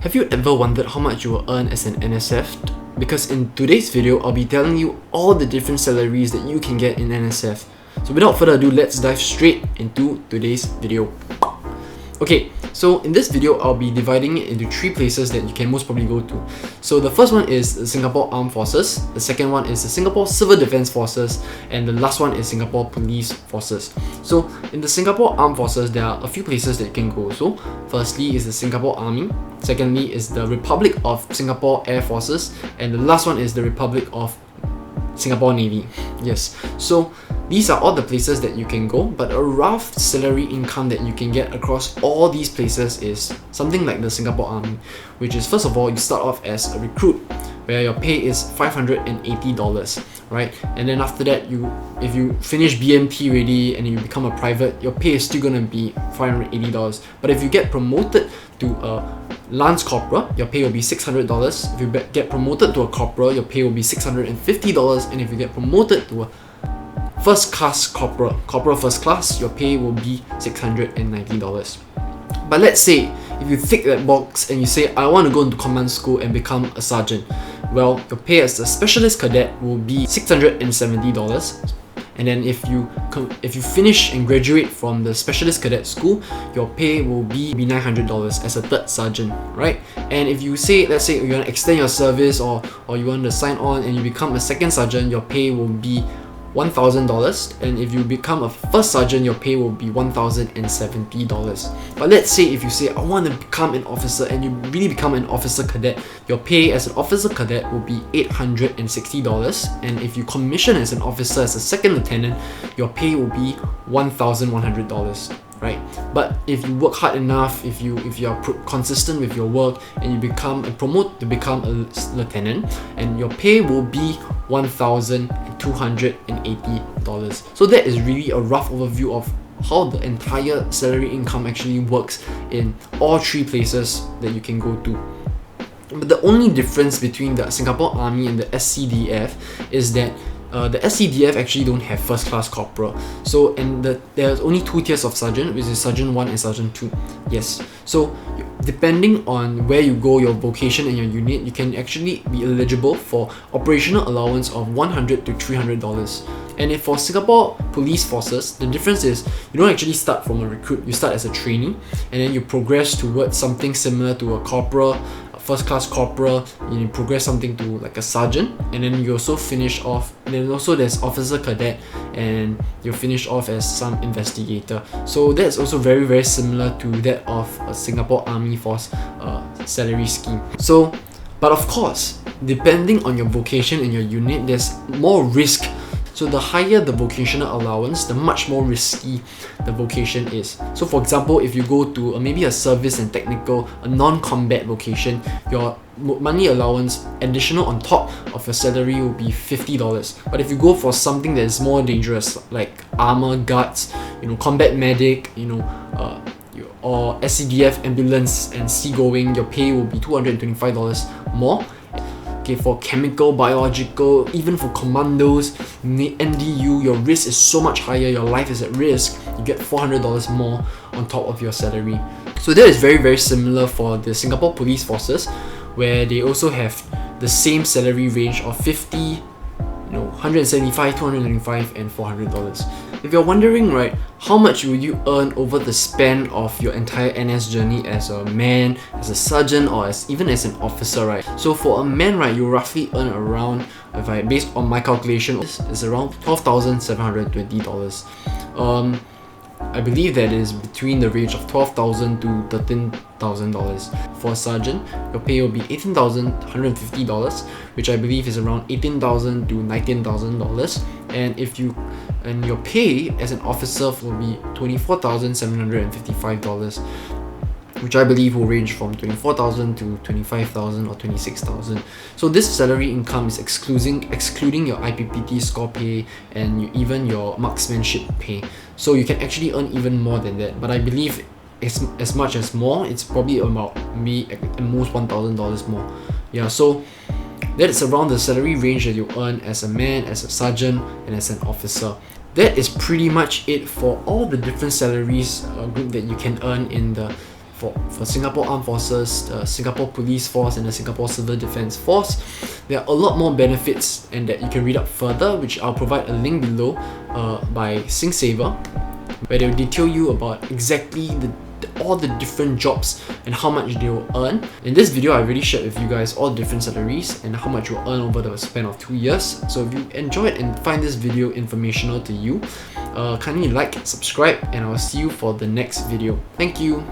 Have you ever wondered how much you will earn as an NSF? Because in today's video, I'll be telling you all the different salaries that you can get in NSF. So without further ado, let's dive straight into today's video. Okay, so in this video, I'll be dividing it into three places that you can most probably go to. So the first one is the Singapore Armed Forces, the second one is the Singapore Civil Defence Forces, and the last one is Singapore Police Forces. So in the Singapore Armed Forces, there are a few places that you can go. So firstly is the Singapore Army, secondly is the Republic of Singapore Air Forces, and the last one is the Republic of Singapore Navy. Yes, so these are all the places that you can go, but a rough salary income that you can get across all these places is something like the Singapore Army, which is, first of all, you start off as a recruit where your pay is $580, right? And then after that, if you finish BMT ready and you become a private, your pay is still gonna be $580. But if you get promoted to a Lance Corporal, your pay will be $600. If you get promoted to a Corporal, your pay will be $650. And if you get promoted to a First Class Corporal First Class, your pay will be $690. But let's say if you tick that box and you say, I want to go into command school and become a sergeant, well, your pay as a specialist cadet will be $670. And then if you finish and graduate from the specialist cadet school, your pay will be $900 as a third sergeant, right? And if you say, let's say you want to extend your service or you want to sign on and you become a second sergeant, your pay will be $1,000, and if you become a first sergeant, your pay will be $1,070. But let's say if you say, I want to become an officer, and you really become an officer cadet, your pay as an officer cadet will be $860, and if you commission as an officer as a second lieutenant, your pay will be $1,100. Right? But if you work hard enough, if you are consistent with your work and you promote to become a lieutenant, and your pay will be $1,280. So that is really a rough overview of how the entire salary income actually works in all three places that you can go to. But the only difference between the Singapore Army and the SCDF is that the SCDF actually don't have first class corporal. So there's only two tiers of sergeant, which is sergeant 1 and sergeant 2. Yes. So depending on where you go, your vocation and your unit, you can actually be eligible for operational allowance of $100 to $300. And if for Singapore Police Forces, the difference is you don't actually start from a recruit, you start as a trainee and then you progress towards something similar to a corporal, first class corporal, you progress something to like a sergeant, and then you also finish off, and then also there's officer cadet, and you finish off as some investigator. So that's also very, very similar to that of a Singapore Army Force salary scheme. So, but of course, depending on your vocation and your unit, there's more risk. So the higher the vocational allowance, the much more risky the vocation is. So for example, if you go to maybe a service and technical, a non-combat vocation, your money allowance additional on top of your salary will be $50. But if you go for something that is more dangerous, like armor guards, combat medic, or SCDF ambulance and seagoing, your pay will be $225 more. Okay, for chemical, biological, even for commandos, NDU, your risk is so much higher, your life is at risk, you get $400 more on top of your salary. So that is very, very similar for the Singapore Police Forces, where they also have the same salary range of $50, $175, $295, and $400. If you're wondering, right, how much will you earn over the span of your entire NS journey as a man, as a sergeant, or even as an officer, right? So for a man, right, you roughly earn around, based on my calculation, is around $12,720. I believe that is between the range of $12,000 to $13,000. For a sergeant, your pay will be $18,150, which I believe is around $18,000 to $19,000. And your pay as an officer will be $24,755, which I believe will range from $24,000 to $25,000 or $26,000. So this salary income is excluding your IPPT score pay and even your marksmanship pay. So you can actually earn even more than that. But I believe as much as more, it's probably about maybe at most $1,000 more. Yeah, so that is around the salary range that you earn as a man, as a sergeant, and as an officer. That is pretty much it for all the different salaries group that you can earn in the for Singapore Armed Forces, the Singapore Police Force, and the Singapore Civil Defence Force. There are a lot more benefits, and that you can read up further, which I'll provide a link below by SingSaver, where they'll detail you about exactly all the different jobs and how much they will earn. In this video, I already shared with you guys all the different salaries and how much you'll earn over the span of 2 years. So if you enjoyed and find this video informational to you, kindly like, subscribe, and I'll see you for the next video. Thank you.